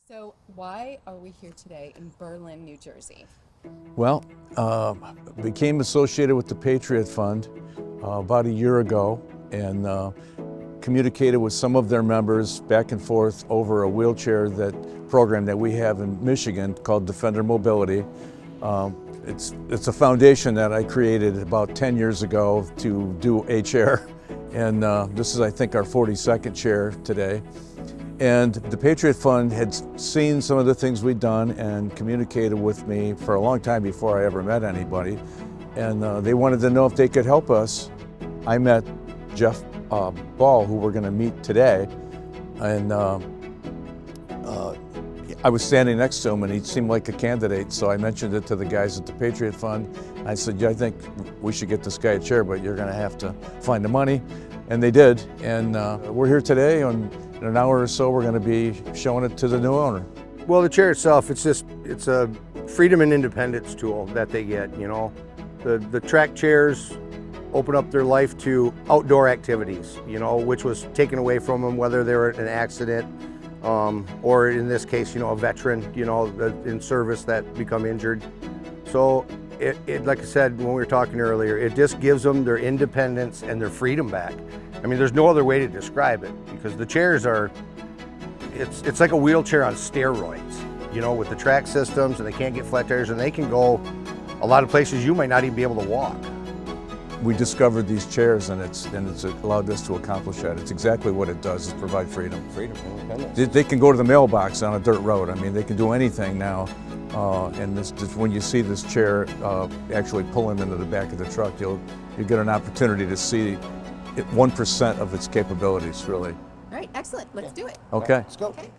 So why are we here today in Berlin, New Jersey? Well, became associated with the Patriot Fund about a year ago and communicated with some of their members back and forth over a wheelchair program that we have in Michigan called Defender Mobility. It's a foundation that I created about 10 years ago to do a chair, and this is, I think, our 42nd chair today. And the Patriot Fund had seen some of the things we'd done and communicated with me for a long time before I ever met anybody. And they wanted to know if they could help us. I met Jeff Ball, who we're going to meet today. And I was standing next to him and he seemed like a candidate. So I mentioned it to the guys at the Patriot Fund. I said, yeah, I think we should get this guy a chair, but you're going to have to find the money. And they did. And we're here today. And in an hour or so, we're going to be showing it to the new owner. Well, the chair itself, it's a freedom and independence tool that they get, you know. The track chairs open up their life to outdoor activities, you know, which was taken away from them, whether they were in an accident or in this case, you know, a veteran, you know, in service that become injured. So it, like I said when we were talking earlier, it just gives them their independence and their freedom back. I mean, there's no other way to describe it because the chairs are, it's like a wheelchair on steroids, you know, with the track systems, and they can't get flat tires, and they can go a lot of places you might not even be able to walk. We discovered these chairs and it's allowed us to accomplish that. It's exactly what it does, is provide freedom. Freedom, independence. They can go to the mailbox on a dirt road. I mean, they can do anything now. And when you see this chair actually pulling into the back of the truck, you get an opportunity to see 1% of its capabilities, really. All right, excellent. Let's do it. Okay. Let's go. Okay.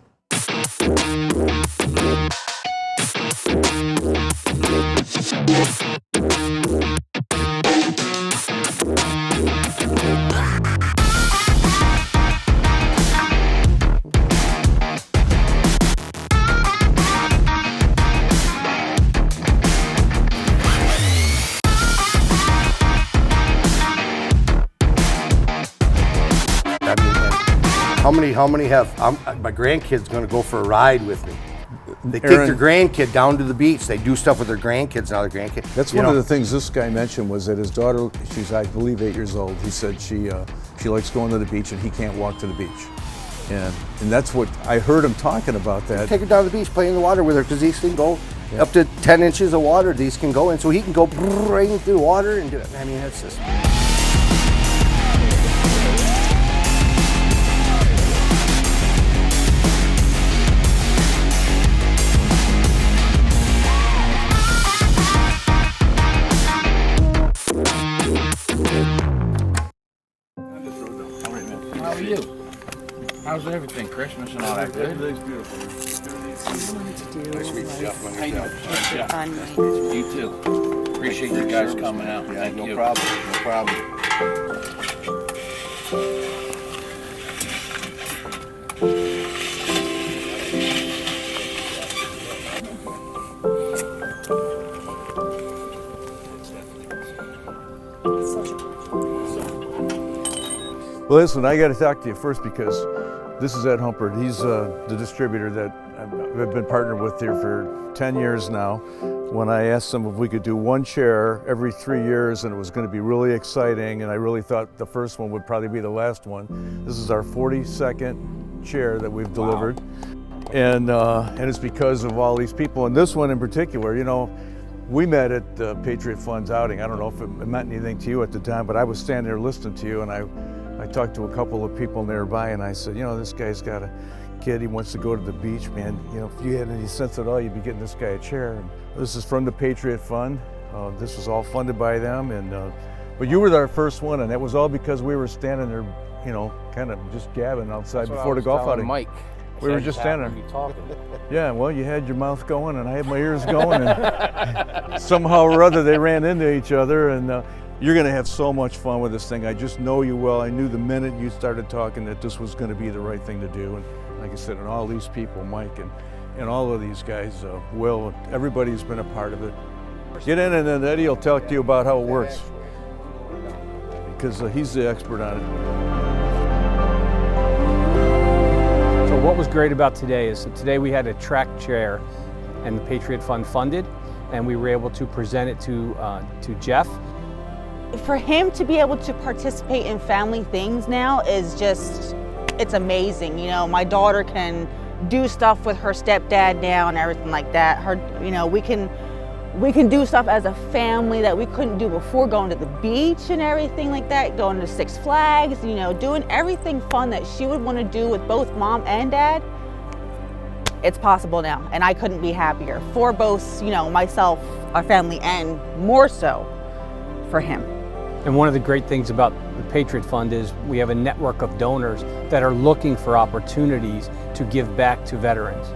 How many have, my grandkid's gonna go for a ride with me. They take their grandkid down to the beach. They do stuff with their grandkids now, their grandkids. That's one of the things this guy mentioned was that his daughter, she's I believe 8 years old, he said she likes going to the beach and he can't walk to the beach. And that's what, I heard him talking about that. Take her down to the beach, play in the water with her, because these can go up to 10 inches of water, these can go in. So he can go right into the water and do it. I mean, that's just... How are you? How's everything? Christmas and all that good? Everything's beautiful. Nice to meet you, Jeff. How you doing? You too. Appreciate you guys coming out. Yeah, Thank no you. problem, no problem. Well, listen, I got to talk to you first because this is Ed Humpert. He's the distributor that I've been partnered with here for 10 years now. When I asked him if we could do one chair every 3 years and it was going to be really exciting, and I really thought the first one would probably be the last one. This is our 42nd chair that we've delivered. And it's because of all these people, and this one in particular, you know, we met at the Patriot Fund's outing. I don't know if it meant anything to you at the time, but I was standing there listening to you, and I talked to a couple of people nearby, and I said, you know, this guy's got a kid, he wants to go to the beach, man. You know, if you had any sense at all, you'd be getting this guy a chair. And this is from the Patriot Fund. This was all funded by them, but you were our first one, and that was all because we were standing there, you know, kind of just gabbing outside before the golf outing. Mike. We were just standing there. Yeah, well, you had your mouth going, and I had my ears going, and somehow or other they ran into each other, and you're going to have so much fun with this thing. I just know you well. I knew the minute you started talking that this was going to be the right thing to do, and like I said, and all these people, Mike and all of these guys, Will, everybody's been a part of it. Get in, and then Eddie will talk to you about how it works, because he's the expert on it. So what was great about today is that today we had a track chair and the Patriot Fund funded, and we were able to present it to Jeff. For him to be able to participate in family things now is just, it's amazing. You know, my daughter can do stuff with her stepdad now and everything like that. We can do stuff as a family that we couldn't do before, going to the beach and everything like that, going to Six Flags, you know, doing everything fun that she would want to do with both mom and dad. It's possible now, and I couldn't be happier for both, you know, myself, our family, and more so for him. And one of the great things about the Patriot Fund is we have a network of donors that are looking for opportunities to give back to veterans.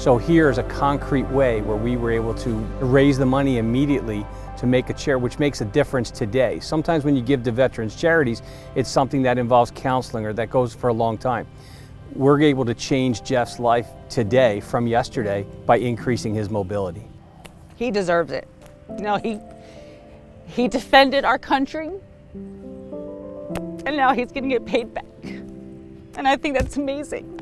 So here's a concrete way where we were able to raise the money immediately to make a chair, which makes a difference today. Sometimes when you give to veterans charities, it's something that involves counseling or that goes for a long time. We're able to change Jeff's life today from yesterday by increasing his mobility. He deserves it. You know, he defended our country, and now he's gonna get paid back. And I think that's amazing.